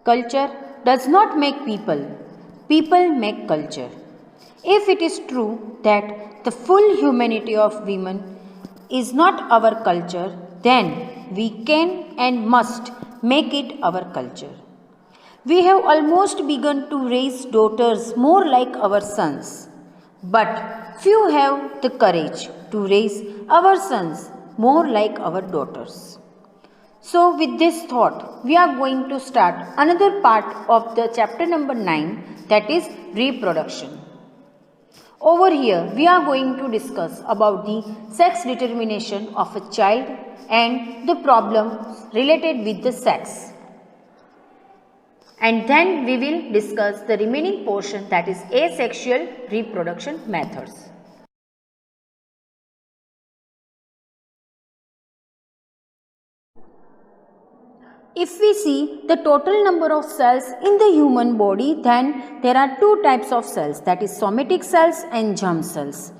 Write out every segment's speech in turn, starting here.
Culture does not make people, people make culture. If it is true that the full humanity of women is not our culture, then we can and must make it our culture. We have almost begun to raise daughters more like our sons, but few have the courage to raise our sons more like our daughters. So, with this thought, we are going to start another part of the chapter number 9, that is reproduction. Over here, we are going to discuss about the sex determination of a child and the problems related with the sex. And then we will discuss the remaining portion, that is asexual reproduction methods. If we see the total number of cells in the human body, then there are two types of cells, that is somatic cells and germ cells.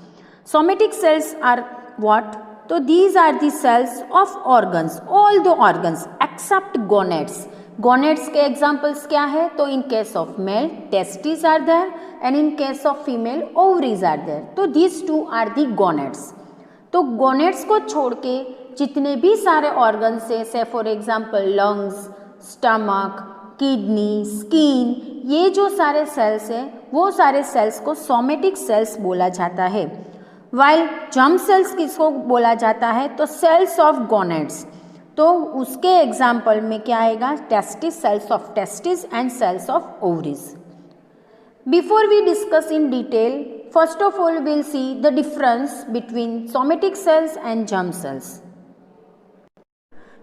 Somatic cells are what? So these are the cells of organs, all the organs except gonads. Gonads के examples क्या है? तो in case of male testes are there and in case of female ovaries are there. तो these two are the gonads. तो gonads को छोड़ के जितने भी सारे ऑर्गन्स है, से for example lungs, stomach, kidney, skin, ये जो सारे सेल्स हैं वो सारे सेल्स को सोमेटिक सेल्स बोला जाता है. वाइल जर्म सेल्स किसको बोला जाता है? तो सेल्स ऑफ गोनेट्स. तो उसके एग्जांपल में क्या आएगा? Testis, cells of testis and cells of ovaries. Before we discuss in detail, first of all we will see the difference between somatic cells and germ cells.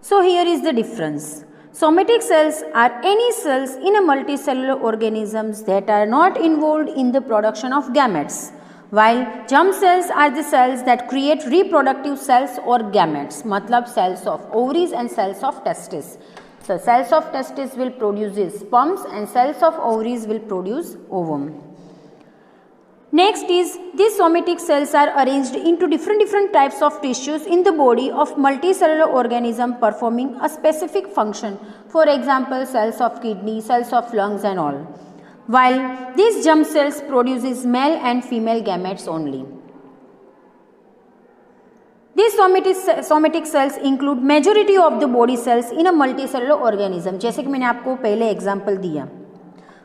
So here is the difference. Somatic cells are any cells in a multicellular organisms that are not involved in the production of gametes, while germ cells are the cells that create reproductive cells or gametes, मतलब cells of ovaries and cells of testes. So cells of testes will produce sperms and cells of ovaries will produce ovum. Next is these somatic cells are arranged into different types of tissues in the body of multicellular organism performing a specific function. For example, cells of kidney, cells of lungs and all. While these germ cells produces male and female gametes only. These somatic cells include majority of the body cells in a multicellular organism, जैसे कि मैंने आपको पहले example दिया.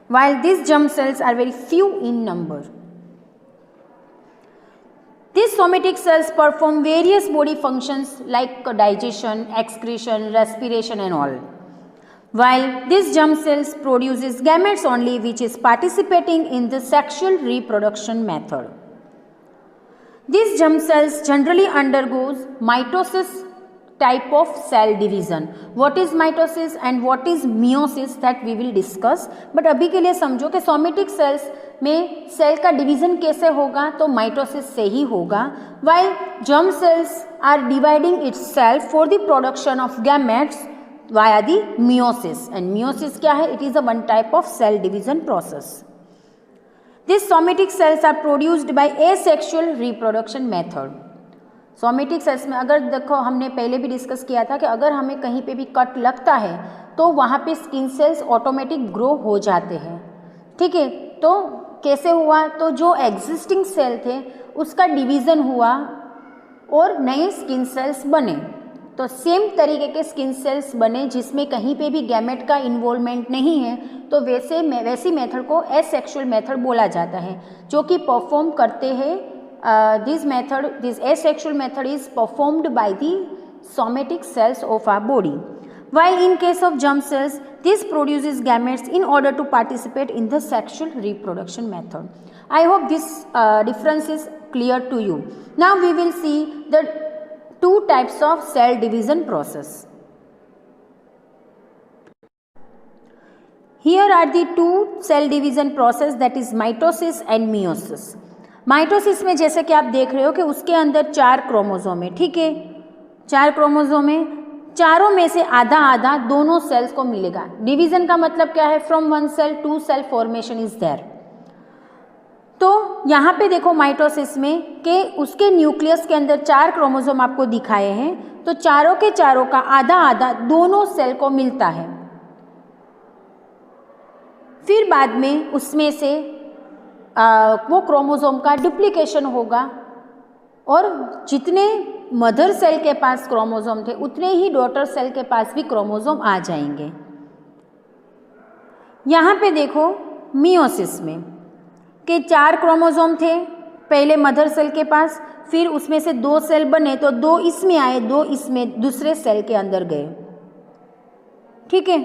While these germ cells are very few in number. These somatic cells perform various body functions like digestion, excretion, respiration and all. While these germ cells produces gametes only, which is participating in the sexual reproduction method. These germ cells generally undergoes mitosis type of cell division. What is mitosis and what is meiosis that we will discuss. But अभी के लिए समझो कि somatic cells में cell का division कैसे होगा? तो माइटोसिस से ही होगा. While germ cells are dividing itself for the production of gametes via the meiosis. And meiosis क्या है? It is a one type of cell division process. These somatic cells are produced by asexual reproduction method. Somatic cells में अगर देखो हमने पहले भी discuss किया था कि अगर हमें कहीं पे भी कट लगता है तो वहाँ पे स्किन सेल्स ऑटोमेटिक ग्रो हो जाते हैं. ठीक है, तो कैसे हुआ? तो जो एग्जिस्टिंग सेल थे उसका डिवीज़न हुआ और नए स्किन सेल्स बने. तो सेम तरीके के स्किन सेल्स बने जिसमें कहीं पे भी गैमेट का इन्वॉल्वमेंट नहीं है, तो वैसी मेथड को एसेक्सुअल मेथड बोला जाता है, जो कि परफॉर्म करते हैं. This asexual method is performed by the somatic cells of our body. While in case of germ cells, this produces gametes in order to participate in the sexual reproduction method. I hope this difference is clear to you. Now we will see the two types of cell division process. Here are the two cell division process, that is mitosis and meiosis. Mitosis में जैसे कि आप देख रहे हो कि उसके अंदर 4 क्रोमोसोम है. ठीक है, 4 क्रोमोसोम है, चारों में से आधा आधा दोनों सेल्स को मिलेगा. डिवीजन का मतलब क्या है? From one cell to cell formation is there. तो यहाँ पे देखो माइटोसिस में कि उसके न्यूक्लियस के अंदर 4 क्रोमोसोम आपको दिखाए हैं, तो चारों के चारों का आधा आधा दोनों सेल को मिलता है. फिर बाद में उसमें से वो क्रोमोसोम का डुप्लीकेशन होगा और जितने मदर सेल के पास क्रोमोसोम थे उतने ही डॉटर सेल के पास भी क्रोमोसोम आ जाएंगे। यहाँ पे देखो मियोसिस में कि 4 क्रोमोसोम थे पहले मदर सेल के पास, फिर उसमें से 2 सेल बने तो 2 इसमें आए, 2 इसमें दूसरे सेल के अंदर गए। ठीक है,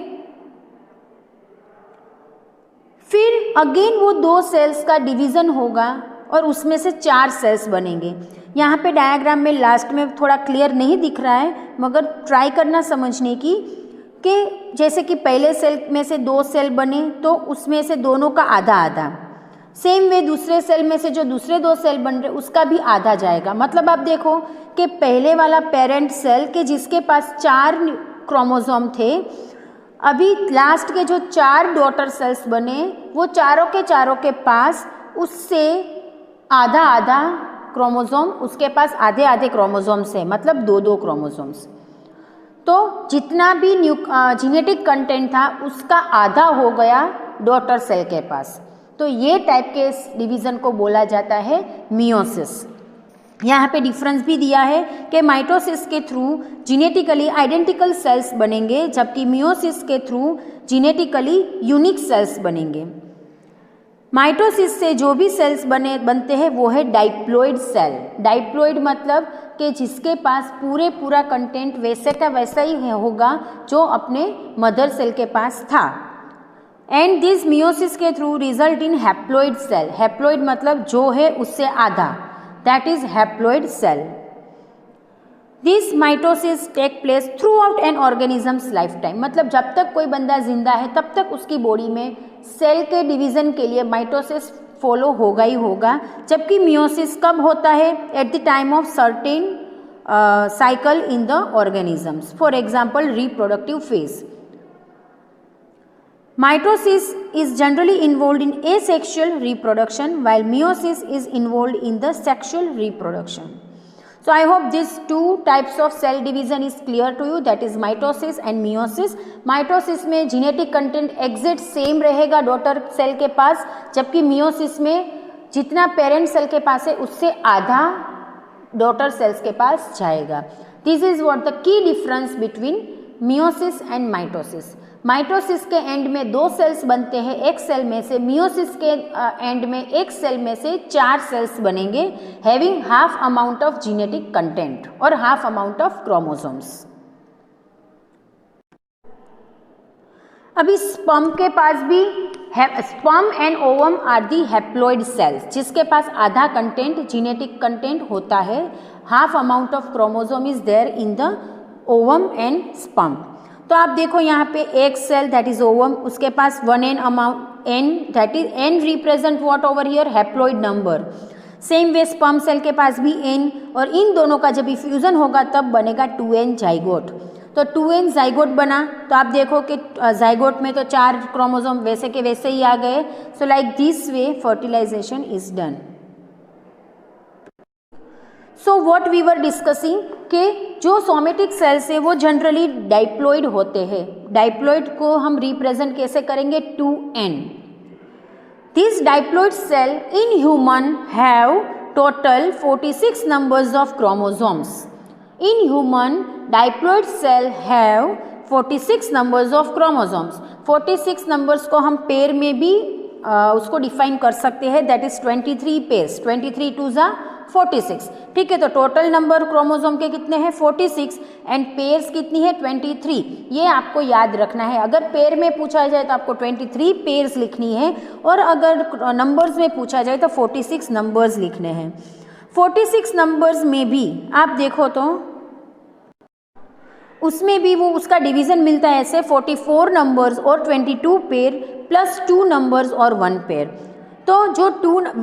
फिर अगेन वो 2 सेल्स का डिवीज़न होगा और उसमें से 4 सेल्स बनेंगे। यहाँ पे डायग्राम में लास्ट में थोड़ा क्लियर नहीं दिख रहा है, मगर ट्राई करना समझने की कि जैसे कि पहले सेल में से 2 सेल बने तो उसमें से दोनों का आधा आधा, सेम वे दूसरे सेल में से जो दूसरे 2 सेल बन रहे उसका भी आधा जाएगा। मतलब आप देखो कि पहले वाला पेरेंट सेल के जिसके पास 4 क्रोमोसोम थे, अभी लास्ट के जो 4 डॉटर सेल्स बने वो चारों के पास उससे आधा आधा क्रोमोसोम, उसके पास आधे आधे क्रोमोसोम्स है, मतलब 2-2 क्रोमोसोम्स। तो जितना भी जेनेटिक कंटेंट था उसका आधा हो गया डॉटर सेल के पास। तो ये टाइप के डिवीज़न को बोला जाता है मियोसिस। यहाँ पे डिफरेंस भी दिया है कि माइटोसिस के थ्रू जेनेटिकली आइडेंटिकल सेल्स बनेंगे, जबकि मियोसिस के थ्रू जेनेटिकली यूनिक सेल्स बनेंगे। माइटोसिस से जो भी सेल्स बनते हैं वो है डाइप्लॉइड सेल। डाइप्लॉइड मतलब कि जिसके पास पूरा कंटेंट वैसे का वैसा ही होगा जो अपने मदर सेल के पास था। एंड दिस मियोसिस के through result in haploid cell. Haploid मतलब जो है उससे आधा, that is haploid cell. This mitosis take place throughout an organisms lifetime. मतलब जब तक कोई बंदा जिंदा है तब तक उसकी बॉडी में सेल के डिवीजन के लिए माइटोसिस फॉलो होगा ही होगा, जबकि मियोसिस कब होता है? At the time of certain cycle in the organisms, for example reproductive phase. Mitosis is generally involved in asexual reproduction, while meiosis is involved in the sexual reproduction. So I hope these 2 types of cell division is clear to you, that is mitosis and meiosis. Mitosis में genetic content exact same रहेगा daughter cell के पास, जबकि meiosis में जितना parent cell के पास है उससे आधा डॉटर सेल्स के पास जाएगा। This is what the key difference between meiosis and mitosis. Mitosis के एंड में 2 सेल्स बनते हैं एक सेल में से, मियोसिस के एंड में एक सेल में से 4 सेल्स बनेंगे, having half amount of genetic content और हाफ अमाउंट ऑफ क्रोमोसोम्स। अभी स्पर्म के पास भी sperm and ovum are the haploid cells, जिसके पास आधा कंटेंट जेनेटिक कंटेंट होता है, half amount of chromosome is there in the ovum and sperm. तो आप देखो यहाँ पे एक सेल दैट इज ओवम, उसके पास 1n amount, n that is n represent what over here? Haploid number. Same way sperm cell के पास भी n, और इन दोनों का जब फ्यूजन होगा तब बनेगा 2n जाइगोट। तो 2n जाइगोट बना, तो आप देखो कि जाइगोट में तो 4 क्रोमोसोम वैसे के वैसे ही आ गए। So like this way fertilisation is done. So what we were discussing कि जो सोमेटिक सेल्स है वो जनरली डाइप्लॉइड होते हैं। डाइप्लॉइड को हम रिप्रेजेंट कैसे करेंगे? 2n। This diploid cell in human have total 46 numbers of chromosomes. In human diploid cell have 46 numbers of chromosomes. 46 numbers को हम पेयर में भी उसको डिफाइन कर सकते हैं, दैट इज 23 पेयर्स, 23 2 जा 46। ठीक है, तो टोटल नंबर क्रोमोसोम के कितने हैं? 46, एंड पेयर्स कितनी है? 23। ये आपको याद रखना है। अगर पेयर में पूछा जाए तो आपको 23 पेयर्स लिखनी है, और अगर नंबर्स में पूछा जाए तो 46 नंबर्स लिखने हैं। 46 नंबर्स में भी आप देखो तो उसमें भी वो उसका डिवीज़न मिलता है ऐसे 44 नंबर्स और 22 पेयर प्लस 2 नंबर्स और 1 पेयर। तो जो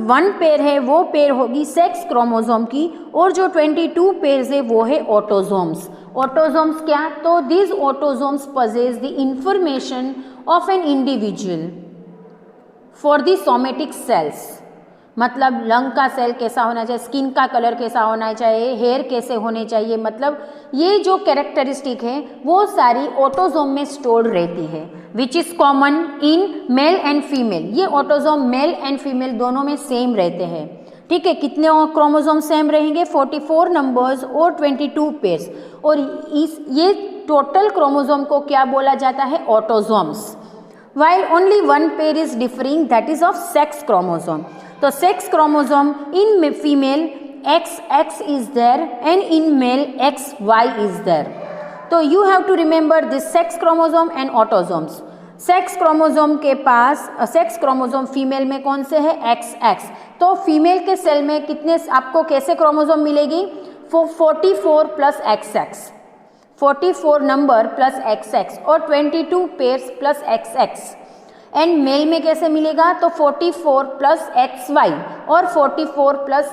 1 पेयर है वो पेयर होगी सेक्स क्रोमोसोम की, और जो 22 पेयर्स है वो है ऑटोसोम्स। ऑटोसोम्स क्या? तो this autosomes possess the information of an individual for the somatic cells. मतलब लंग का सेल कैसा होना चाहिए, स्किन का कलर कैसा होना चाहिए, हेयर कैसे होने चाहिए, मतलब ये जो कैरेक्टरिस्टिक है वो सारी ऑटोसोम में स्टोर्ड रहती है। Which is common in male and female. ये ऑटोजोम मेल एंड फीमेल दोनों में सेम रहते हैं, ठीक है। कितने क्रोमोसोम सेम रहेंगे? 44 नंबर्स और 22 पेयर्स। और ये टोटल क्रोमोसोम को क्या बोला जाता है? Autosomes. while only one pair is differing, that is of sex chromosome. तो sex chromosome in female XX is there and in male XY is there. तो you have to remember this sex chromosome and autosomes. Sex chromosome के पास sex chromosome female में कौन से है? XX। तो female के cell में कितने आपको कैसे क्रोमोसोम मिलेगी? 44 plus XX, 44 number plus XX और 22 pairs plus XX। And male में कैसे मिलेगा? तो 44 प्लस XY और 44 प्लस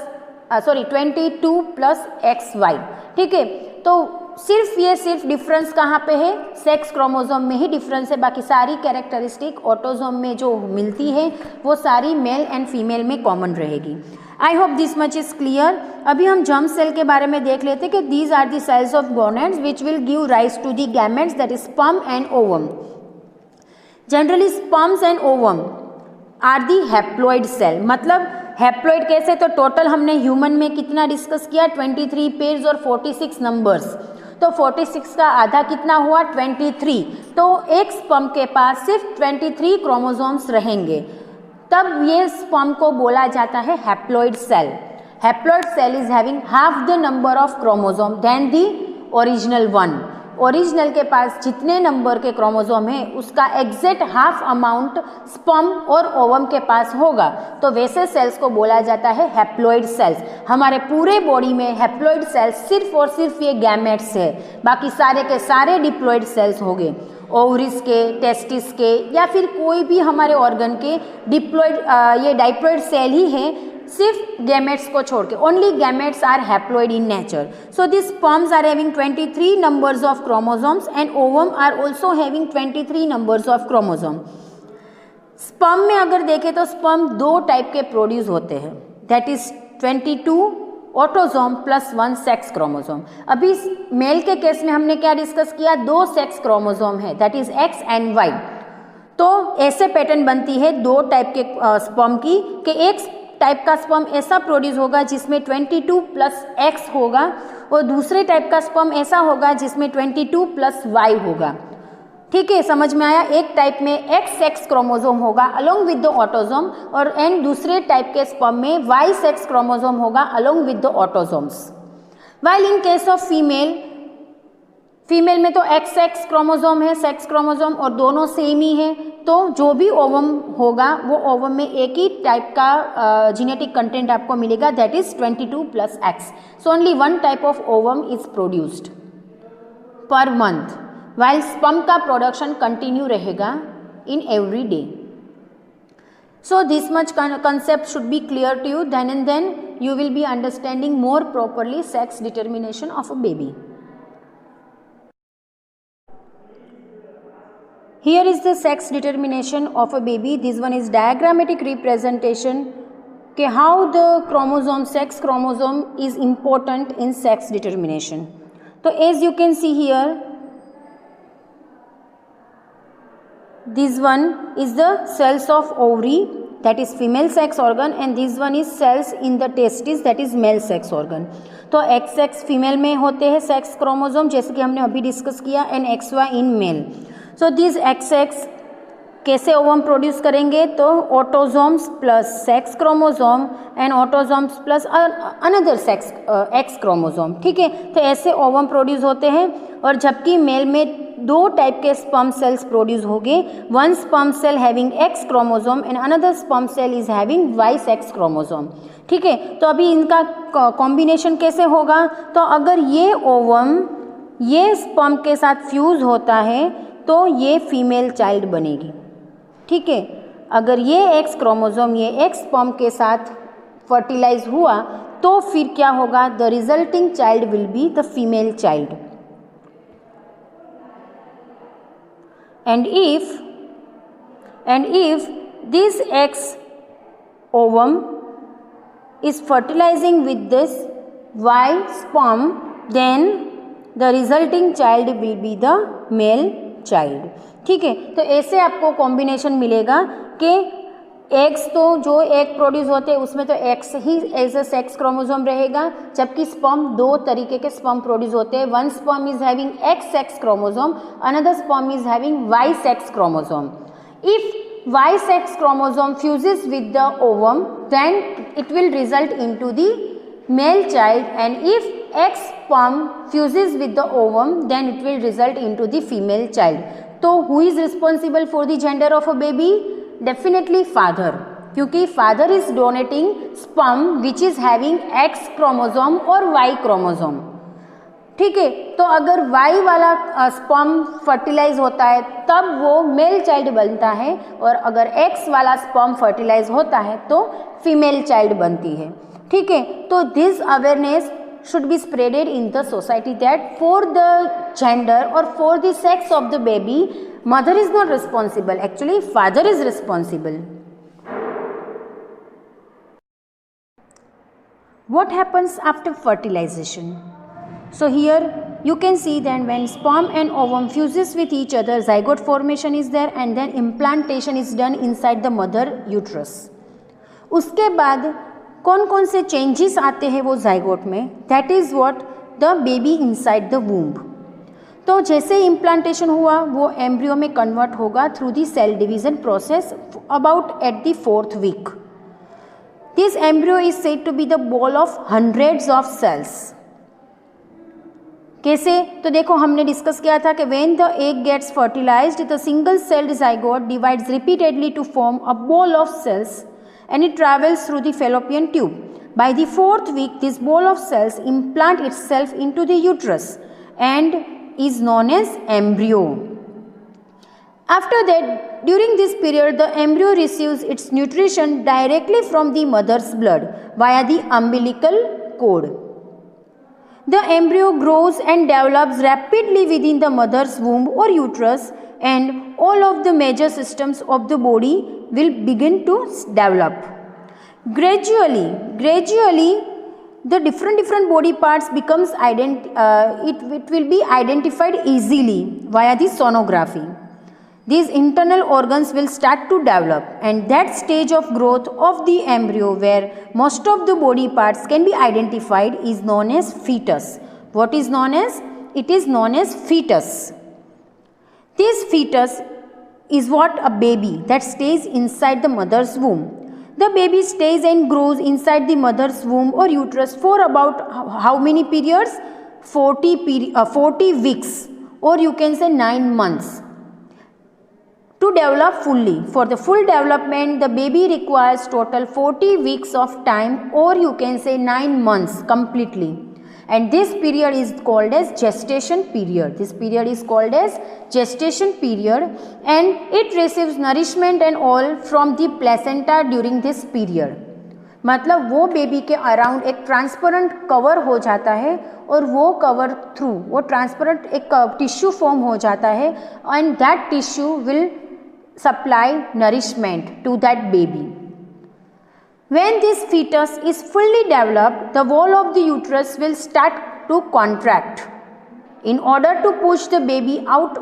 22 प्लस XY, ठीक है। तो सिर्फ डिफरेंस कहाँ पे है? सेक्स क्रोमोसोम में ही डिफरेंस है, बाकी सारी कैरेक्टरिस्टिक ऑटोजोम में जो मिलती है वो सारी मेल एंड फीमेल में कॉमन रहेगी। I hope this much is clear. अभी हम जर्म सेल के बारे में देख लेते हैं कि these are the cells of gonads which will give rise to the gametes, that is sperm and ovum. Generally sperms and ovum are the haploid cell. मतलब हैप्लॉइड कैसे? तो टोटल हमने ह्यूमन में कितना डिस्कस किया? 23 पेयर्स और 46 numbers. तो 46 का आधा कितना हुआ? 23। तो एक स्पर्म के पास सिर्फ 23 क्रोमोसोम्स रहेंगे, तब ये स्पर्म को बोला जाता है haploid cell. Haploid cell is having half the number of chromosome than the original one. Original के पास जितने नंबर के क्रोमोसोम है उसका एग्जैक्ट हाफ अमाउंट स्पर्म और ओवम के पास होगा, तो वैसे सेल्स को बोला जाता है हैप्लॉइड सेल्स। हमारे पूरे बॉडी में हैप्लॉइड सेल्स सिर्फ और सिर्फ ये गैमेट्स है, बाकी सारे के सारे डिप्लॉइड सेल्स होंगे। ओवरिस के, टेस्टिस के या फिर कोई भी हमारे ऑर्गन के डिप्लॉइड ये डाइप्लॉइड सेल ही है, सिर्फ गैमेट्स को छोड़ के। Only gametes are haploid in nature. So this sperms are having 23 numbers of chromosomes and ovum are also having 23 numbers of chromosome. Sperm में अगर देखें तो स्पर्म दो टाइप के प्रोड्यूस होते हैं, that is 22 autosome plus 1 sex chromosome. अभी mail के केस में हमने क्या डिस्कस किया? 2 सेक्स क्रोमोसोम है, that is X and Y। तो ऐसे पैटर्न बनती है दो टाइप के स्पर्म की कि एक टाइप का स्पर्म ऐसा प्रोड्यूस होगा जिसमें 22 प्लस X होगा और दूसरे टाइप का स्पर्म ऐसा होगा जिसमें 22 प्लस Y होगा, ठीक है। समझ में आया? एक टाइप में X सेक्स क्रोमोसोम होगा अलोंग विद द ऑटोसोम और एंड दूसरे टाइप के स्पर्म में Y सेक्स क्रोमोसोम होगा along with the autosomes. While in case of female में तो XX क्रोमोसोम है, सेक्स क्रोमोसोम, और दोनों सेम ही है, तो जो भी ओवम होगा वो ओवम में एक ही टाइप का जेनेटिक कंटेंट आपको मिलेगा, that is 22 plus X। So only one type of ovum is produced per month, while sperm का प्रोडक्शन कंटिन्यू रहेगा in every day. So this much concept should be clear to you, then and then you will be understanding more properly sex determination of a baby. Here is the sex determination of a baby. This one is diagrammatic representation कि how the chromosome, sex chromosome is important in sex determination. So as you can see here, this one is the cells of ovary, that is female sex organ, and this one is cells in the testis, that is male sex organ. तो XX female में होते हैं sex chromosome, जैसे कि हमने अभी discuss किया, and XY in male. So this XX कैसे ओवम प्रोड्यूस करेंगे? तो autosomes plus sex chromosome and autosomes plus another sex X chromosome, ठीक है। तो ऐसे ओवम प्रोड्यूस होते हैं, और जबकि मेल में दो टाइप के स्पर्म सेल्स प्रोड्यूस होंगे, one sperm cell having X chromosome and another sperm cell is having Y sex chromosome, ठीक है। तो अभी इनका कॉम्बिनेशन कैसे होगा? तो अगर ये ओवम ये स्पर्म के साथ फ्यूज होता है तो ये फीमेल चाइल्ड बनेगी, ठीक है। अगर ये X क्रोमोसोम ये X स्पर्म के साथ फर्टिलाइज हुआ तो फिर क्या होगा? The resulting child will be the female child. And if this X ovum is fertilizing with this Y sperm, then the resulting child will be the male child, ठीक है, तो ऐसे आपको कॉम्बिनेशन मिलेगा कि एग्स तो जो एग प्रोड्यूस होते हैं उसमें तो एक्स ही एज अ सेक्स क्रोमोसोम रहेगा, जबकि स्पर्म दो तरीके के स्पर्म प्रोड्यूस होते हैं. One sperm is having X sex chromosome, another sperm is having Y sex chromosome. If Y sex chromosome fuses with the ovum then it will result into the male child, and if X sperm fuses with the ovum then it will result into the female child. तो who is responsible for the gender of a baby? Definitely father, क्योंकि father is donating sperm which is having X chromosome और Y chromosome. ठीक है, तो अगर Y वाला sperm fertilise होता है तब वो मेल चाइल्ड बनता है, और अगर X वाला स्पर्म फर्टिलाइज होता है तो फीमेल चाइल्ड बनती है. ठीक है, तो this awareness should be spreaded in the society that for the gender और for the sex of the baby mother is not responsible, actually father is responsible. What happens after fertilization? So here you can see that when sperm and ovum fuses with each other, zygote formation is there and then implantation is done inside the mother uterus. उसके बाद कौन कौन से changes आते हैं वो zygote में, that is what the baby inside the womb. तो जैसे इम्प्लांटेशन हुआ वो एम्ब्रियो में कन्वर्ट होगा through the cell division process about at the 4th week. This embryo is said to be the ball of hundreds of cells. कैसे? तो देखो हमने डिस्कस किया था कि when the egg gets fertilized, the single celled zygote divides repeatedly to form a ball of cells and it travels through the fallopian tube. By the 4th week, this ball of cells implant itself into the uterus and is known as embryo. After that, during this period, the embryo receives its nutrition directly from the mother's blood via the umbilical cord. The embryo grows and develops rapidly within the mother's womb or uterus, and all of the major systems of the body will begin to develop. Gradually, the different body parts becomes it will be identified easily via the sonography. These internal organs will start to develop, and that stage of growth of the embryo where most of the body parts can be identified is known as fetus. What is known as? It is known as fetus. This fetus is what? A baby that stays inside the mother's womb. The baby stays and grows inside the mother's womb or uterus for about how many periods? 40 weeks, or you can say 9 months. To develop fully. For the full development, the baby requires total 40 weeks of time, or you can say 9 months completely. And this period is called as gestation period. This period is called as gestation period, and it receives nourishment and all from the placenta during this period. मतलब वो baby के around एक transparent cover हो जाता है, और वो cover through वो ट्रांसपेरेंट एक टिश्यू फॉर्म हो जाता है, and that tissue will supply nourishment to that baby. When this fetus is fully developed, the wall of the uterus will start to contract in order to push the baby out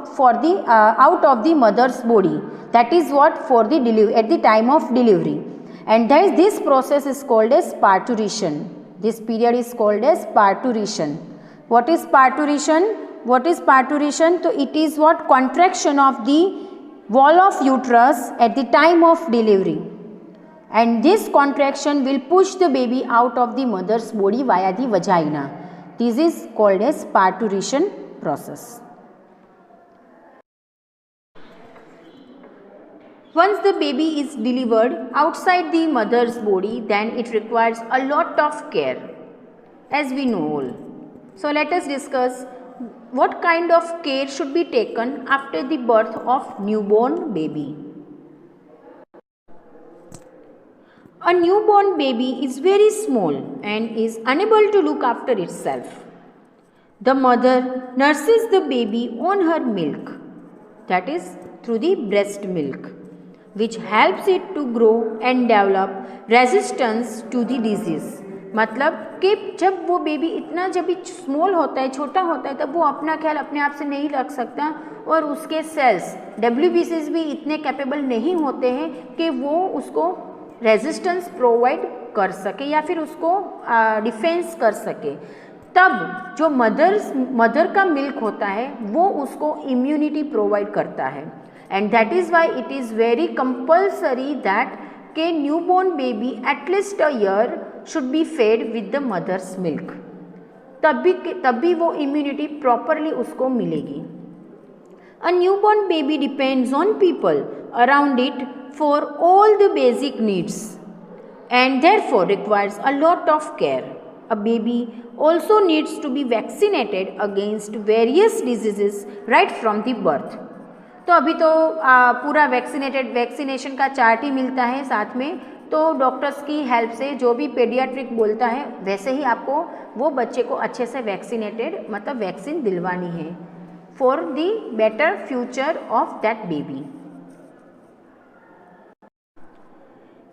of the mother's body. That is what for the at the time of delivery, and this process is called as parturition. This period is called as parturition. What is parturition? So it is what? Contraction of the wall of uterus at the time of delivery, and this contraction will push the baby out of the mother's body via the vagina. This is called as parturition process. Once the baby is delivered outside the mother's body, then it requires a lot of care, as we know all. So let us discuss what kind of care should be taken after the birth of newborn baby. A newborn baby is very small and is unable to look after itself. The mother nurses the baby on her milk, that is through the breast milk, which helps it to grow and develop resistance to the disease. मतलब कि जब वो baby इतना जब भी small होता है, छोटा होता है, तब वो अपना ख्याल अपने आप से नहीं रख सकता, और उसके सेल्स WBCs भी इतने कैपेबल नहीं होते हैं कि वो उसको रेजिस्टेंस प्रोवाइड कर सके या फिर उसको डिफेंस कर सके, तब जो मदर का मिल्क होता है वो उसको इम्यूनिटी प्रोवाइड करता है। And that is why it is very compulsory that के newborn baby at least a year should be fed with the mother's milk, तब भी वो इम्यूनिटी प्रॉपरली उसको मिलेगी। A newborn baby depends on people around it for all the basic needs and therefore requires a lot of care. A baby also needs to be vaccinated against various diseases right from the birth. तो अभी तो पूरा vaccination का chart ही मिलता है साथ में, तो डॉक्टर्स की हेल्प से जो भी पेडियाट्रिक बोलता है वैसे ही आपको वो बच्चे को अच्छे से वैक्सीनेटेड मतलब वैक्सीन दिलवानी है for the better future of that baby.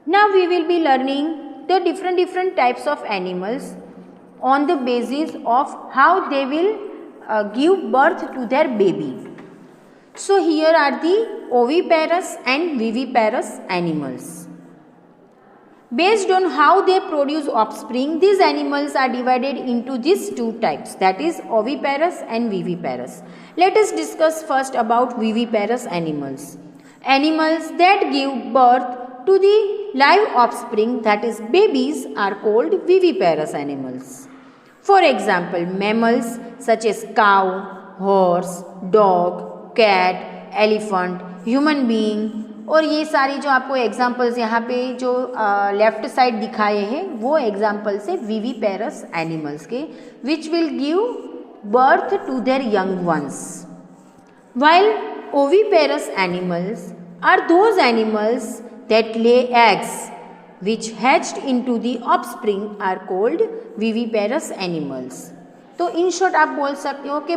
Now we will be learning the different types of animals on the basis of how they will give birth to their baby. So here are the oviparous and viviparous animals. Based on how they produce offspring, these animals are divided into these two types, that is oviparous and viviparous. Let us discuss first about viviparous animals. Animals that give birth to the live offspring, that is babies, are called viviparous animals. For example, mammals such as cow, horse, dog, cat, elephant, human being, और ये सारी जो आपको examples यहाँ पे जो left side दिखाए हैं वो एग्जाम्पल्स है विविपेरस एनिमल्स के, which will give birth to their young ones, while oviparous animals are those animals that lay eggs which hatched into the offspring are called viviparous animals. तो in short आप बोल सकते हो कि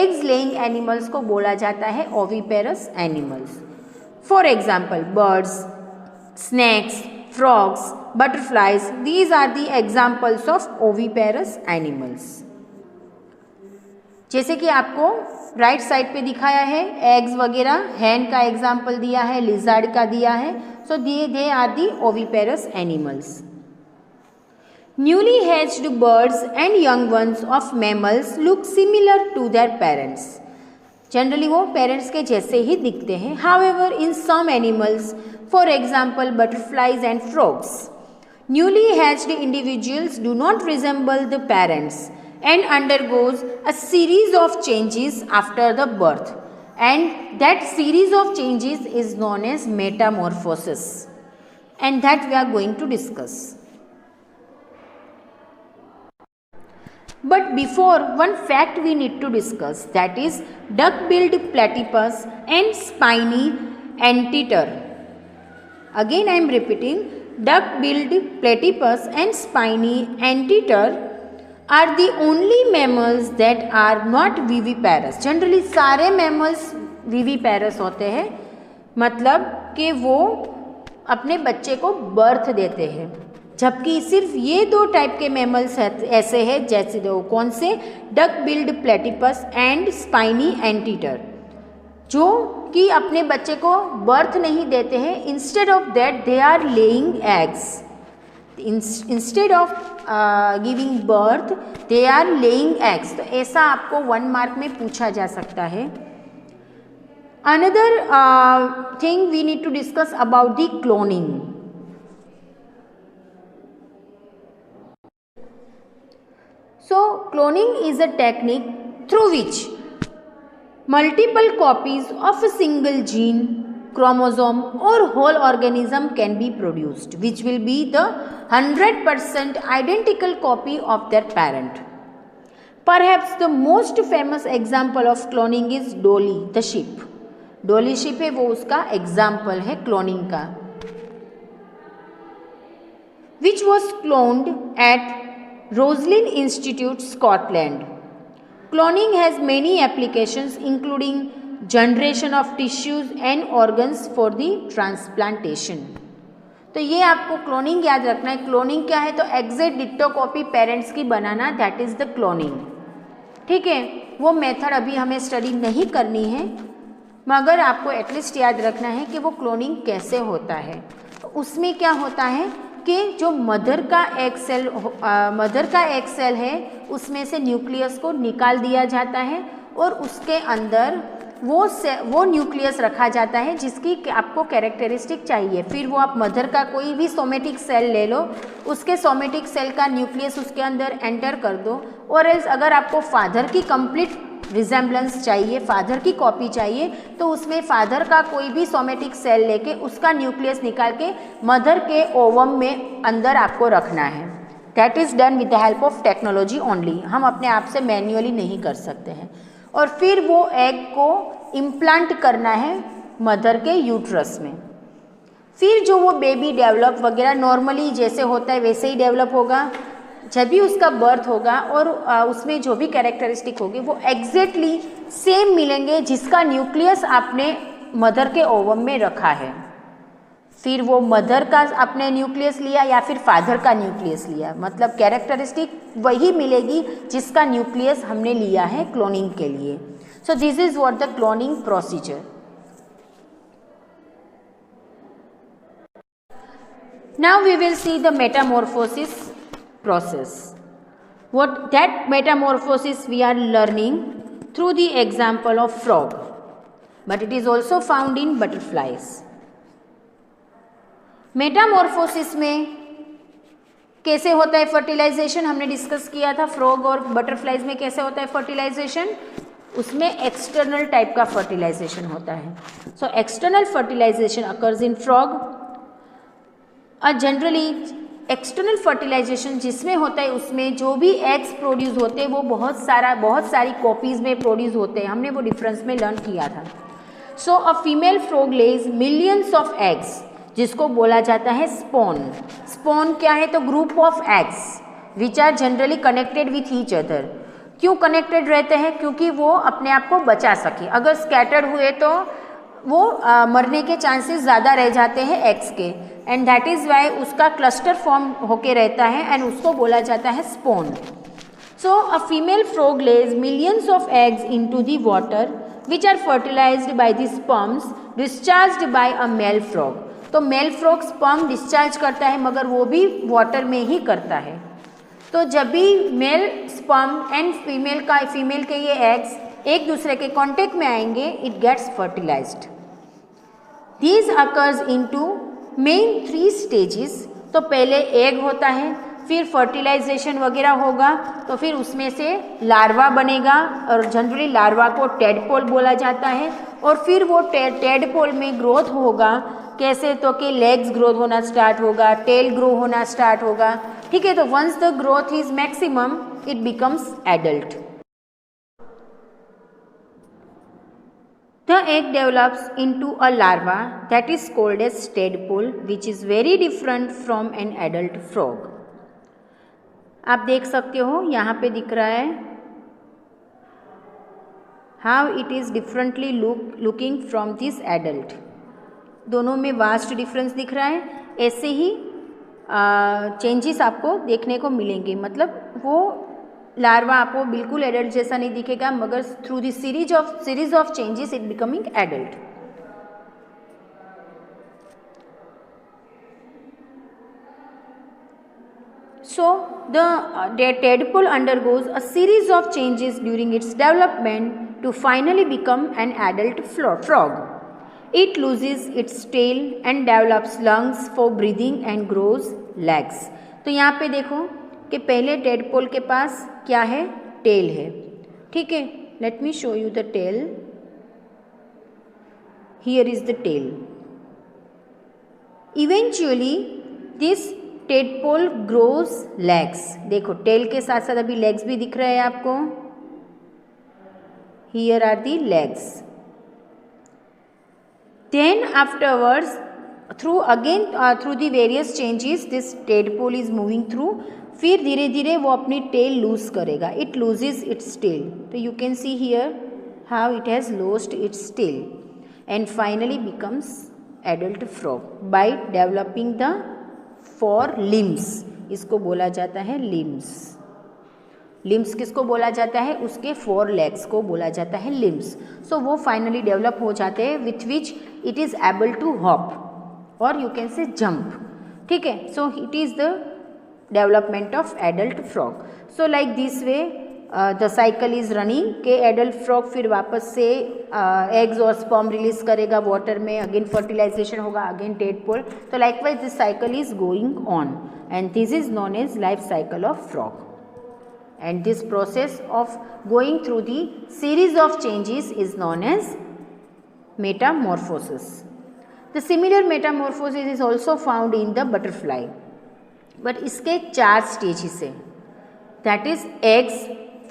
eggs laying animals को बोला जाता है oviparous animals. For example birds, snakes, frogs, butterflies, these are the examples of oviparous animals. जैसे कि आपको राइट साइड पे दिखाया है एग्स वगैरह, हैन का एग्जाम्पल दिया है, लिजार्ड का दिया है. So they are the oviparous animals. Newly hatched birds and young ones of mammals look similar to their parents. Generally वो parents के जैसे ही दिखते हैं. However, in some animals, for example butterflies and frogs, newly hatched individuals do not resemble the parents and undergoes a series of changes after the birth, and that series of changes is known as metamorphosis, and that we are going to discuss. But before, one fact we need to discuss, that is duck-billed platypus and spiny anteater. Again I am repeating, duck-billed platypus and spiny anteater are the only mammals that are not viviparous. Generally सारे mammals viviparous होते हैं, मतलब कि वो अपने बच्चे को birth देते हैं, जबकि सिर्फ ये दो टाइप के मैमल्स ऐसे हैं, जैसे दो कौन से, duck billed platypus and spiny anteater, जो कि अपने बच्चे को बर्थ नहीं देते हैं. Instead of that they are laying eggs. Instead of giving birth they are laying eggs. तो ऐसा आपको 1 मार्क में पूछा जा सकता है. Another thing we need to discuss about the cloning. So, cloning is a technique through which multiple copies of a single gene, chromosome or whole organism can be produced, which will be the 100% identical copy of their parent. Perhaps the most famous example of cloning is Dolly the sheep. Dolly sheep है वो उसका example है cloning का, which was cloned at Roslin Institute, Scotland. Cloning has many applications including generation of tissues and organs for the transplantation. तो ये आपको cloning याद रखना है. क्लोनिंग क्या है? तो एग्जैक्ट डिट्टो कॉपी पेरेंट्स की बनाना, दैट इज द क्लोनिंग. ठीक है, वो मेथड अभी हमें स्टडी नहीं करनी है, मगर आपको एटलीस्ट याद रखना है कि वो क्लोनिंग कैसे होता है। उसमें क्या होता है कि जो मदर का एक सेल है उसमें से न्यूक्लियस को निकाल दिया जाता है और उसके अंदर वो न्यूक्लियस रखा जाता है जिसकी आपको कैरेक्टरिस्टिक चाहिए। फिर वो आप मदर का कोई भी सोमेटिक सेल ले लो, उसके सोमेटिक सेल का न्यूक्लियस उसके अंदर एंटर कर दो, और एल्स अगर आपको फादर की कंप्लीट रिजेम्बलेंस चाहिए, फादर की कॉपी चाहिए, तो उसमें फादर का कोई भी सोमेटिक सेल लेके उसका न्यूक्लियस निकाल के मदर के ओवम में अंदर आपको रखना है। That is done with the help of technology only. हम अपने आप से मैन्युअली नहीं कर सकते हैं। और फिर वो एग को इम्प्लांट करना है मदर के यूट्रस में। फिर जो वो बेबी डेवलप वगैरह नॉर्मली जैसे होता है वैसे ही डेवलप होगा। जब भी उसका बर्थ होगा और उसमें जो भी कैरेक्टरिस्टिक होगी वो एग्जैक्टली सेम मिलेंगे जिसका न्यूक्लियस आपने मदर के ओवम में रखा है। फिर वो मदर का अपने न्यूक्लियस लिया या फिर फादर का न्यूक्लियस लिया, मतलब कैरेक्टरिस्टिक वही मिलेगी जिसका न्यूक्लियस हमने लिया है क्लोनिंग के लिए। So this is what the cloning procedure. Now we will see the metamorphosis process. What that metamorphosis we are learning through the example of frog, but it is also found in butterflies. Metamorphosis में कैसे होता है fertilisation, हमने discuss किया था। Frog और butterflies में कैसे होता है फर्टिलाइजेशन, उसमें एक्सटर्नल टाइप का फर्टिलाइजेशन होता है। So external fertilisation occurs in frog. Generally external fertilisation जिसमें होता है उसमें जो भी एग्स प्रोड्यूस होते हैं वो बहुत सारी कॉपीज़ में प्रोड्यूस होते हैं। हमने वो डिफरेंस में लर्न किया था। So a female frog lays millions of eggs, जिसको बोला जाता है स्पॉन। स्पॉन क्या है, तो group of eggs which are generally connected with each other. क्यों कनेक्टेड रहते हैं, क्योंकि वो अपने आप को बचा सके। अगर स्कैटर्ड हुए तो वो मरने के चांसेस ज़्यादा रह जाते हैं एग्स के, एंड दैट इज़ वाई उसका क्लस्टर फॉर्म होके रहता है एंड उसको बोला जाता है spawn. So a female frog lays millions of eggs into the water which are fertilised by the sperms discharged by a male frog. तो मेल फ्रॉग स्पर्म डिस्चार्ज करता है मगर वो भी वाटर में ही करता है। तो जब भी मेल स्पर्म एंड फीमेल के ये एग्स एक दूसरे के कांटेक्ट में आएंगे, it gets fertilised. These occurs into main 3 stages. तो पहले एग होता है, फिर फर्टिलाइजेशन वगैरह होगा, तो फिर उसमें से लार्वा बनेगा और जनरली लार्वा को टेडपोल बोला जाता है। और फिर वो टेडपोल में ग्रोथ होगा। कैसे, तो कि लेग्स ग्रोथ होना स्टार्ट होगा, टेल ग्रो होना स्टार्ट होगा। ठीक है, तो once the growth is maximum it becomes adult. The egg develops into a larva that is called as tadpole, which is very different from an adult frog. आप देख सकते हो यहाँ पे दिख रहा है how it is differently looking from this adult. दोनों में वास्ट डिफरेंस दिख रहा है। ऐसे ही चेंजेस आपको देखने को मिलेंगे, मतलब वो लार्वा आपको बिल्कुल एडल्ट जैसा नहीं दिखेगा, मगर through the series of changes it becoming adult. So the tadpole undergoes a series of changes during its development to finally become an adult frog. It loses its tail and develops lungs for breathing and grows legs. तो यहाँ पे देखो कि पहले tadpole के पास क्या है, tell है। ठीक है, let me show you the tail. Here is the tail. Eventually this tadpole grows legs. देखो टेल के साथ साथ अभी लेग्स भी दिख रहे हैं आपको। Here are the legs. Then afterwards through the various changes this tadpole is moving through. फिर धीरे धीरे वो अपनी टेल लूज करेगा। It loses its tail. तो you can see here how it has lost its tail and finally becomes adult frog by developing the 4 limbs. इसको बोला जाता है लिम्स। लिम्स किसको बोला जाता है, उसके 4 लेग्स को बोला जाता है लिम्स। सो वो फाइनली डेवलप हो जाते हैं with which it is able to hop और यू कैन से जंप, ठीक है। So it is the development of adult frog. So like this way the cycle is running के एडल्ट फ्रॉग फिर वापस से एग्स और स्पर्म रिलीज करेगा water में, अगेन फर्टिलाइजेशन होगा, अगेन टेडपोल। तो likewise this cycle is going on and this is known as life cycle of frog. And this process of going through the series of changes is known as metamorphosis. The similar metamorphosis is also found in the butterfly, but इसके 4 stages हैं, that is eggs,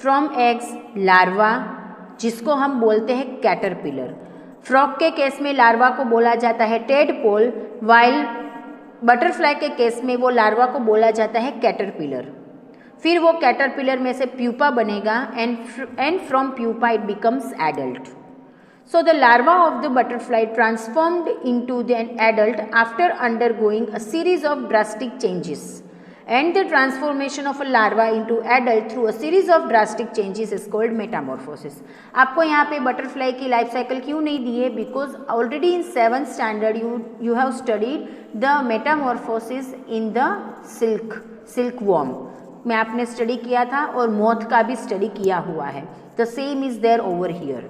from eggs larva जिसको हम बोलते हैं caterpillar. Frog के case में larva को बोला जाता है टेडपोल, वाइल बटरफ्लाई के केस में वो लार्वा को बोला जाता है कैटरपिलर। फिर वो कैटरपिलर में से प्यूपा बनेगा and from pupa it becomes adult. So the larva of the butterfly transformed into an adult after undergoing a series of drastic changes and the transformation of a larva into adult through a series of drastic changes is called Metamorphosis. आपको यहाँ पे butterfly की life cycle क्यों नहीं दी है, because already in 7th standard you have studied the Metamorphosis in the silk worm में आपने study किया था और मोथ का भी स्टडी किया हुआ है। The same is there over here.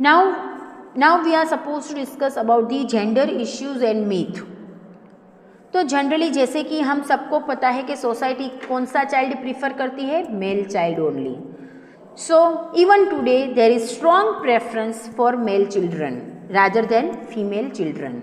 Now we are suppose to discuss about the gender issues and myth. तो जनरली जैसे कि हम सबको पता है कि सोसाइटी कौन सा चाइल्ड प्रीफर करती है, male child only. So even today there is strong preference for male children rather than female children.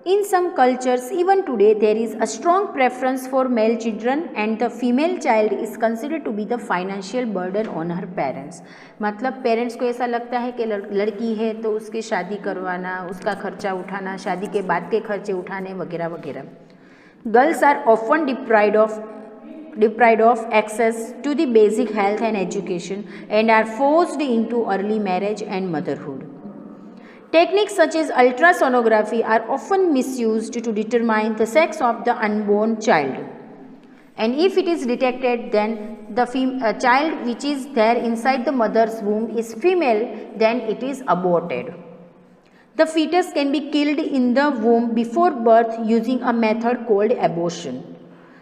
In some cultures, even today, there is a strong preference for male children and the female child is considered to be the financial burden on her parents. मतलब parents को ऐसा लगता है कि लड़की है तो उसकी शादी करवाना, उसका खर्चा उठाना, शादी के बाद के खर्चे उठाने वगैरह वगैरह। Girls are often deprived of access to the basic health and education and are forced into early marriage and motherhood. Techniques such as ultrasonography are often misused to determine the sex of the unborn child. And if it is detected, then the child which is there inside the mother's womb is female, then it is aborted. The fetus can be killed in the womb before birth using a method called abortion.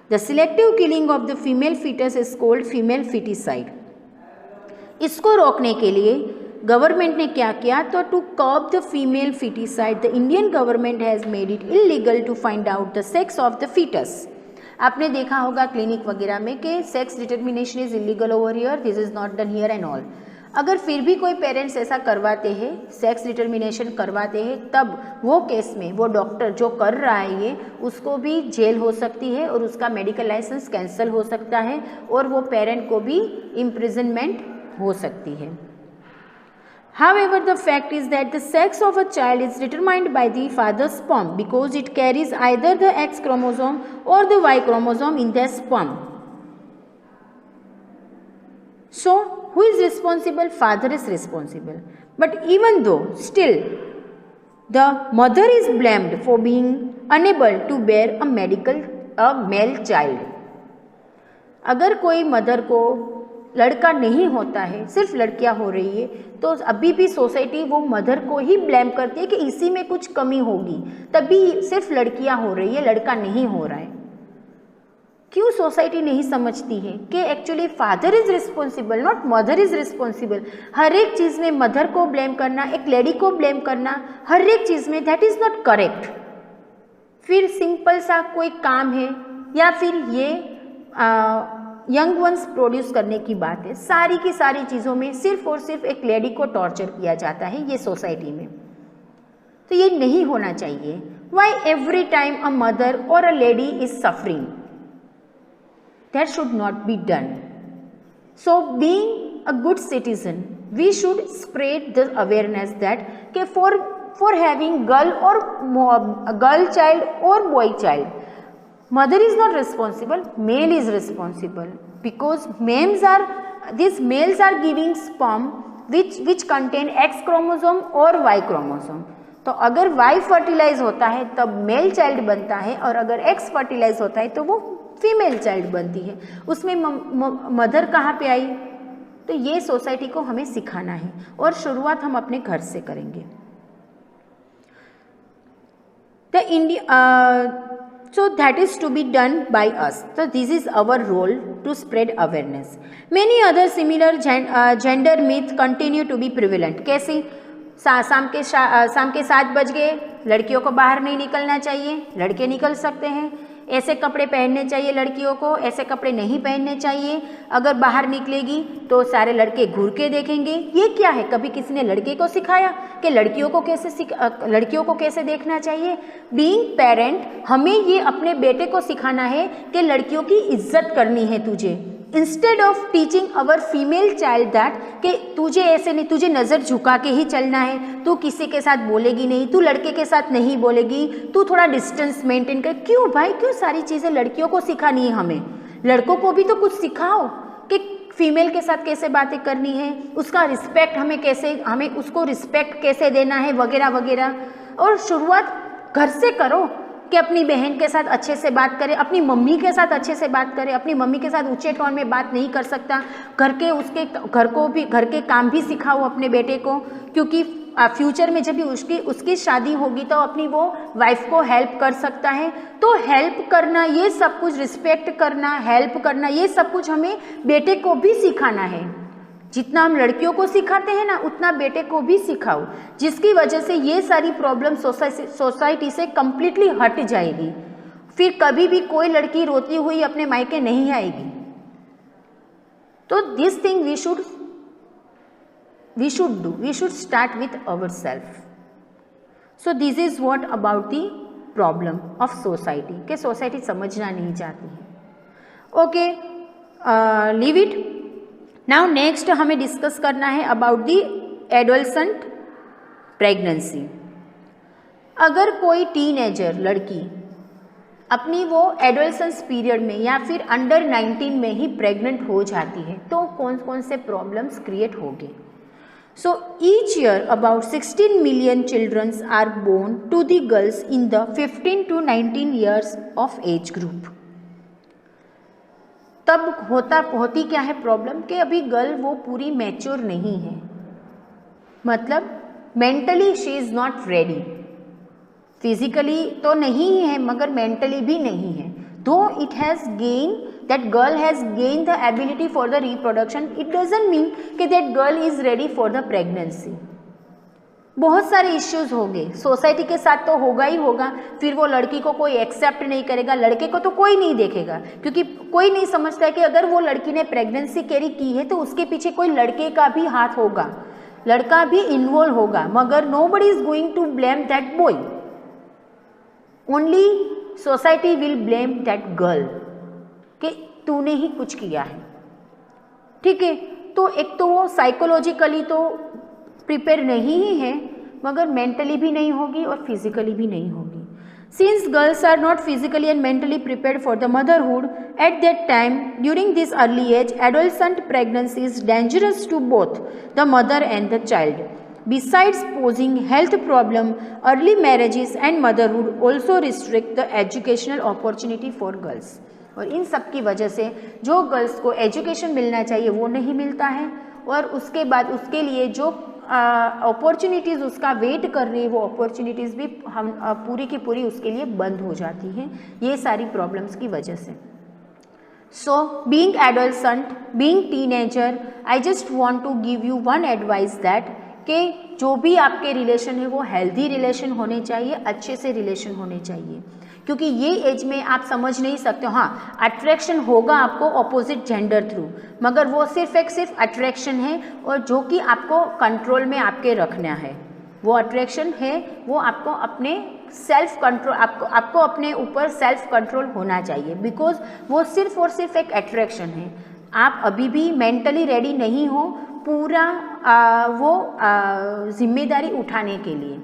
The selective killing of the female fetus is called female feticide. इसको रोकने के लिए government ने क्या किया, तो to curb the female foeticide the Indian government has made it illegal to find out the sex of the foetus. आपने देखा होगा क्लिनिक वगैरह में कि sex determination is illegal over here, this is not done here and all. अगर फिर भी कोई पेरेंट्स ऐसा करवाते हैं, सेक्स डिटर्मिनेशन करवाते हैं, तब वो केस में वो डॉक्टर जो कर रहा है ये, उसको भी जेल हो सकती है और उसका मेडिकल लाइसेंस कैंसिल हो सकता है और वो पेरेंट को भी इम्प्रिजनमेंट हो सकती है। However, the fact is that the sex of a child is determined by the father's sperm because it carries either the X chromosome or the Y chromosome in their sperm. So, who is responsible? Father is responsible. But even though, still, the mother is blamed for being unable to bear a male child. अगर कोई mother को लड़का नहीं होता है, सिर्फ लड़कियां हो रही है, तो अभी भी सोसाइटी वो मदर को ही ब्लेम करती है कि इसी में कुछ कमी होगी, तभी सिर्फ लड़कियां हो रही है, लड़का नहीं हो रहा है। क्यों सोसाइटी नहीं समझती है कि actually father is responsible, not mother is responsible. हर एक चीज़ में मदर को ब्लेम करना, एक लेडी को ब्लेम करना, हर एक चीज़ में, दैट इज़ नॉट करेक्ट। फिर सिंपल सा कोई काम है या फिर ये यंग वंस प्रोड्यूस करने की बात है, सारी की सारी चीज़ों में सिर्फ और सिर्फ एक लेडी को टॉर्चर किया जाता है ये सोसाइटी में। तो ये नहीं होना चाहिए। Why every time a mother और a lady is suffering, that should not be done. So being a good citizen we should spread the awareness that के फॉर हैविंग गर्ल चाइल्ड और boy child, mother is not responsible, male is responsible, because these males are giving sperm which contain X chromosome or Y chromosome. तो अगर Y fertilise होता है तब male child बनता है, और अगर एक्स फर्टिलाइज होता है तो वो फीमेल चाइल्ड बनती है। उसमें मदर कहाँ पे आई? तो ये सोसाइटी को हमें सिखाना है, और शुरुआत हम अपने घर से करेंगे। So that is to be done by us. So this is our role to spread awareness. Many other similar gender myths continue to be prevalent. कैसे? शाम के 7 बज गए, लड़कियों को बाहर नहीं निकलना चाहिए, लड़के निकल सकते हैं, ऐसे कपड़े पहनने चाहिए लड़कियों को, ऐसे कपड़े नहीं पहनने चाहिए, अगर बाहर निकलेगी तो सारे लड़के घूर के देखेंगे। ये क्या है? कभी किसी ने लड़के को सिखाया कि लड़कियों को कैसे देखना चाहिए? बीइंग पेरेंट हमें ये अपने बेटे को सिखाना है कि लड़कियों की इज्जत करनी है तुझे, instead of teaching our female child that कि तुझे ऐसे नहीं, तुझे नज़र झुका के ही चलना है, तू किसी के साथ बोलेगी नहीं, तू लड़के के साथ नहीं बोलेगी, तू थोड़ा डिस्टेंस मेंटेन कर। क्यों भाई, क्यों सारी चीज़ें लड़कियों को सिखानी है? हमें लड़कों को भी तो कुछ सिखाओ कि फीमेल के साथ कैसे बातें करनी है, उसका रिस्पेक्ट हमें उसको रिस्पेक्ट कैसे देना है, वगैरह वगैरह। और शुरुआत घर से करो कि अपनी बहन के साथ अच्छे से बात करें, अपनी मम्मी के साथ अच्छे से बात करें। अपनी मम्मी के साथ ऊंचे टोन में बात नहीं कर सकता, घर के काम भी सिखाओ अपने बेटे को, क्योंकि फ्यूचर में जब भी उसकी शादी होगी तो अपनी वो वाइफ को हेल्प कर सकता है। तो हेल्प करना, ये सब कुछ, रिस्पेक्ट करना, हेल्प करना, ये सब कुछ हमें बेटे को भी सिखाना है। जितना हम लड़कियों को सिखाते हैं ना, उतना बेटे को भी सिखाओ, जिसकी वजह से ये सारी प्रॉब्लम सोसाइटी से कम्प्लीटली हट जाएगी। फिर कभी भी कोई लड़की रोती हुई अपने मायके नहीं आएगी। तो this thing we should do. We should start with ourselves. So this is what about the problem of society, कि सोसाइटी समझना नहीं चाहती है। Okay, leave it. Now next हमें डिस्कस करना है अबाउट दी एडोलसेंट प्रेगनेंसी। अगर कोई टीनेजर लड़की अपनी वो एडोलसेंस पीरियड में या फिर अंडर 19 में ही प्रेग्नेंट हो जाती है तो कौन कौन से प्रॉब्लम्स क्रिएट होंगे? So each year about 16 million children are born to the girls in the 15 to 19 years of age group. तब होती क्या है प्रॉब्लम कि अभी गर्ल वो पूरी मैच्योर नहीं है, मतलब mentally she is not ready. Physically तो नहीं है मगर मेंटली भी नहीं है। Though it has gained, that girl has gained the ability for the reproduction, it doesn't mean कि that girl is ready for the pregnancy. बहुत सारे इश्यूज होंगे, सोसाइटी के साथ तो होगा ही होगा। फिर वो लड़की को कोई एक्सेप्ट नहीं करेगा, लड़के को तो कोई नहीं देखेगा, क्योंकि कोई नहीं समझता है कि अगर वो लड़की ने प्रेगनेंसी कैरी की है तो उसके पीछे कोई लड़के का भी हाथ होगा, लड़का भी इन्वॉल्व होगा, मगर nobody is going to blame that boy. Only society will blame that girl कि तूने ही कुछ किया है। ठीक है, तो एक तो वो साइकोलॉजिकली तो प्रिपेयर नहीं ही है, मगर मेंटली भी नहीं होगी और फिजिकली भी नहीं होगी। Since girls are not physically and mentally prepared for the motherhood at that time during this early age, adolescent pregnancy is dangerous to both the mother and the child. Besides posing health problem, early marriages and motherhood also restrict the educational opportunity for girls. और इन सब की वजह से जो girls को education मिलना चाहिए वो नहीं मिलता है, और उसके बाद उसके लिए जो अपॉर्चुनिटीज़ उसका वेट कर रही है वो अपॉर्चुनिटीज़ भी हम पूरी की पूरी उसके लिए बंद हो जाती हैं, ये सारी प्रॉब्लम्स की वजह से. So being adolescent, being teenager, I just want to give you one advice that कि जो भी आपके रिलेशन है वो हेल्दी रिलेशन होने चाहिए, अच्छे से रिलेशन होने चाहिए, क्योंकि ये एज में आप समझ नहीं सकते हो। हाँ, अट्रैक्शन होगा आपको ऑपोजिट जेंडर थ्रू, मगर वो सिर्फ अट्रैक्शन है, और जो कि आपको कंट्रोल में आपके रखना है। वो अट्रैक्शन है, वो आपको अपने सेल्फ कंट्रोल, आपको अपने ऊपर सेल्फ कंट्रोल होना चाहिए, बिकॉज वो सिर्फ और सिर्फ एक अट्रैक्शन है। आप अभी भी मेंटली रेडी नहीं हो पूरा जिम्मेदारी उठाने के लिए।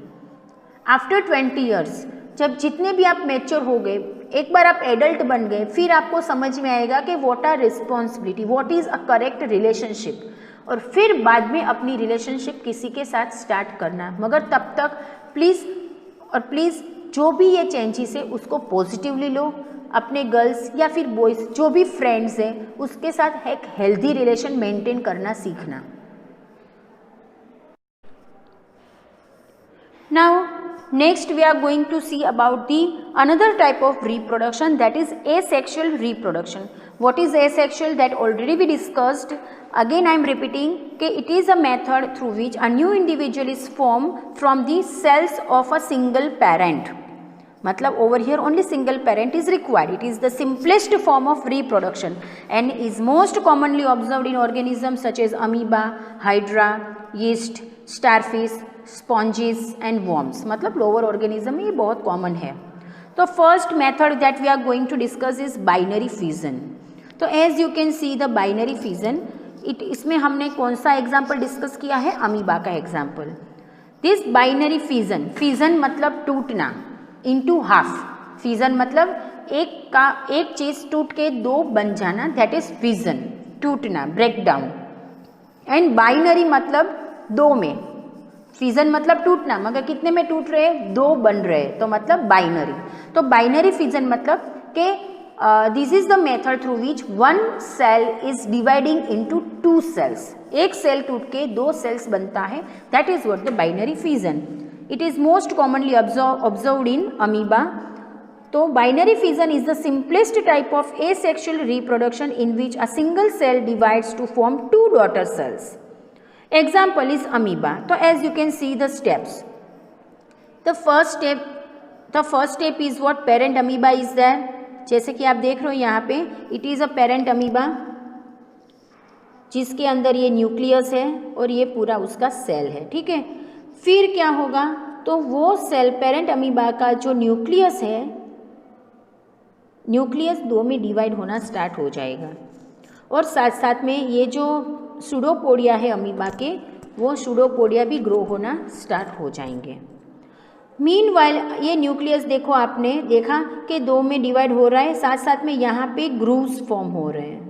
आफ्टर 20 ईयर्स, जब जितने भी आप मैच्योर हो गए, एक बार आप एडल्ट बन गए, फिर आपको समझ में आएगा कि what our responsibility, what is a correct relationship, और फिर बाद में अपनी रिलेशनशिप किसी के साथ स्टार्ट करना। मगर तब तक प्लीज़ जो भी ये चेंजेस है उसको पॉजिटिवली लो। अपने गर्ल्स या फिर बॉयज़ जो भी फ्रेंड्स हैं उसके साथ एक हेल्दी रिलेशन मेंटेन करना सीखना। Now next we are going to see about the another type of reproduction, that is asexual reproduction. What is asexual? That already we discussed. Again I am repeating कि it is a method through which a new individual is formed from the cells of a single parent. मतलब over here only single parent is required. It is the simplest form of reproduction and is most commonly observed in organisms such as amoeba, hydra, yeast, starfish, sponges and worms. मतलब lower organism में ये बहुत common है। तो first method that we are going to discuss is binary fission. तो as you can see the binary fission, इसमें हमने कौन सा एग्जाम्पल डिस्कस किया है? अमीबा का एग्जाम्पल। दिस बाइनरी फिजन मतलब टूटना, इनटू हाफ। फिजन मतलब एक चीज टूट के दो बन जाना, दैट इज फिजन, टूटना, ब्रेक डाउन। एंड बाइनरी मतलब दो में। फिजन मतलब टूटना, मगर कितने में टूट रहे? दो बन रहे, तो मतलब बाइनरी। तो बाइनरी फिजन मतलब कि this is the method through which one cell is dividing into two cells. एक सेल टूट के दो सेल्स बनता है, that is what the binary fission. It is most commonly observed in amoeba. तो binary fission is the simplest type of asexual reproduction in which a single cell divides to form two daughter cells. Example is amoeba. So as you can see the steps. The first step is what? Parent amoeba is there. जैसे कि आप देख रहे हो यहाँ पे, it is a parent amoeba जिसके अंदर ये न्यूक्लियस है और ये पूरा उसका सेल है, ठीक है। फिर क्या होगा? तो वो सेल पेरेंट अमीबा का जो न्यूक्लियस है, न्यूक्लियस दो में डिवाइड होना स्टार्ट हो जाएगा और साथ साथ में ये जो सूडोपोडिया है अमीबा के, वो सूडोपोडिया भी ग्रो होना स्टार्ट हो जाएंगे। मीनवाइल ये न्यूक्लियस देखो, आपने देखा कि दो में डिवाइड हो रहा है, साथ साथ में यहाँ पे ग्रूव्स फॉर्म हो रहे हैं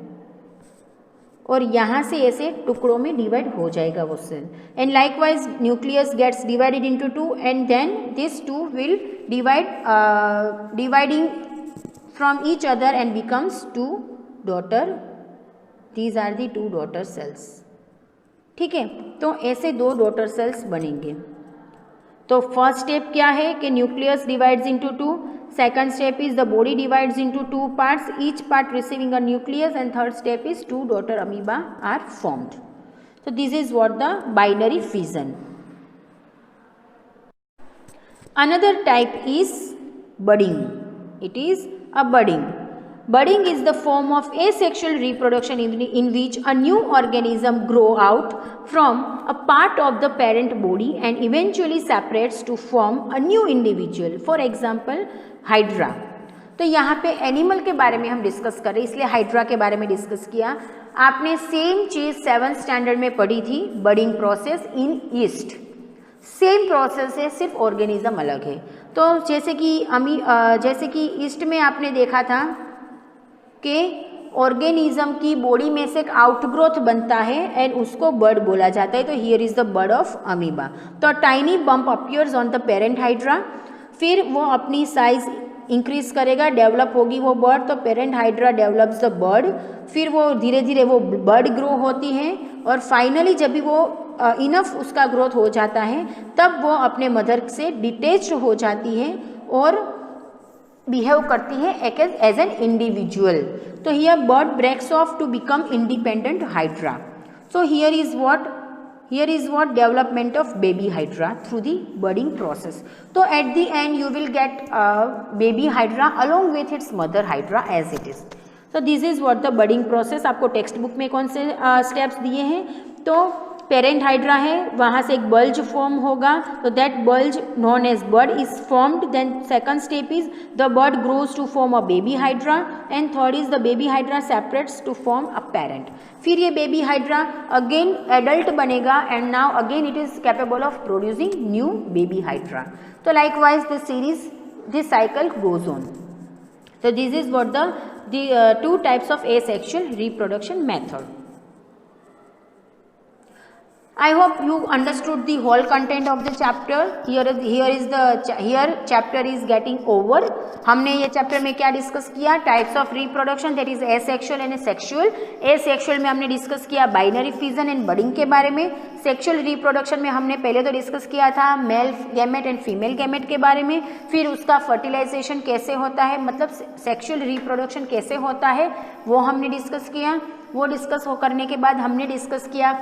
और यहाँ से ऐसे टुकड़ों में डिवाइड हो जाएगा वो cell. And likewise nucleus gets divided into two and then this two will dividing from each other and becomes two daughter. These are the two daughter cells, ठीक है। तो ऐसे दो डॉटर सेल्स बनेंगे। तो फर्स्ट स्टेप क्या है कि nucleus divides into two. Second step is the body divides into two parts, each part receiving a nucleus. And third step is two daughter amoeba are formed. So this is what the binary fission. Another type is budding. It is a budding. Budding is the form of asexual reproduction in which a new organism grows out from a part of the parent body and eventually separates to form a new individual. For example, Hydra. तो यहाँ पे animal के बारे में हम discuss कर रहे हैं, इसलिए हाइड्रा के बारे में डिस्कस किया। आपने सेम चीज़ 7th स्टैंडर्ड में पढ़ी थी, budding process in east. Same process है, सिर्फ ऑर्गेनिज्म अलग है। तो जैसे कि ईस्ट में आपने देखा था कि ऑर्गेनिज्म की बॉडी में से एक आउटग्रोथ बनता है एंड उसको बर्ड बोला जाता है। तो here is the bud of amoeba. तो tiny bump appears on the parent hydra, फिर वो अपनी साइज इंक्रीज करेगा, डेवलप होगी वो बर्ड। तो parent hydra develops the bird, फिर वो धीरे धीरे वो बर्ड ग्रो होती है और फाइनली जब भी वो इनफ उसका ग्रोथ हो जाता है तब वो अपने मदर से डिटेच्ड हो जाती है और बिहेव करती है एज एन इंडिविजुअल। तो here bud breaks off to become independent hydra. So here is what development of baby hydra through the budding process. So at the end you will get baby hydra along with its mother hydra as it is. So this is what the budding process. आपको text book में कौन से steps दिए हैं? तो parent hydra है, वहाँ से एक बल्ज फॉर्म होगा, तो that bulge known as bud is formed. Then second step is the bud grows to form a baby hydra and third is the baby hydra separates to form a parent. फिर ये baby hydra again adult बनेगा and now again it is capable of producing new baby hydra. तो likewise this cycle goes on. So this is what the two types of asexual reproduction method. I hope you understood the whole content of the chapter. Here chapter is getting over. हमने ये chapter में क्या discuss किया? Types of reproduction, that is asexual and sexual. Asexual में हमने discuss किया binary fission and budding के बारे में. सेक्सुअल रिप्रोडक्शन में हमने पहले तो डिस्कस किया था male gamete and female gamete के बारे में. फिर उसका फर्टिलाइजेशन कैसे होता है, मतलब सेक्सुअल रिप्रोडक्शन कैसे होता है वो हमने डिस्कस किया. वो डिस्कस हो करने के बाद हमने डिस्कस किया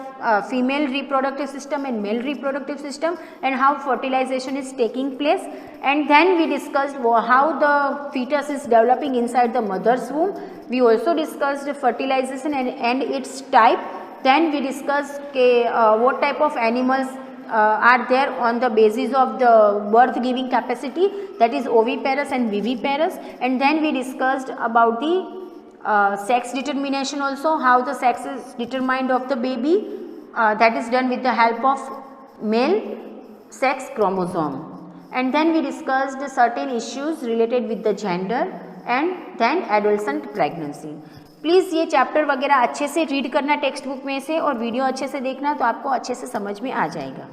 female reproductive system and male reproductive system and how fertilisation is taking place. And then we discussed how the fetus is developing inside the mother's womb. We also discussed fertilization and its type. Then we discussed what type of animals are there on the basis of the birth giving capacity, that is oviparous and viviparous. And then we discussed about the sex determination also, how the sex is determined of the baby, that is done with the help of male sex chromosome. And then we discussed certain issues related with the gender and then adolescent pregnancy. Please ये chapter वगैरह अच्छे से read करना text book में से और video अच्छे से देखना, तो आपको अच्छे से समझ में आ जाएगा.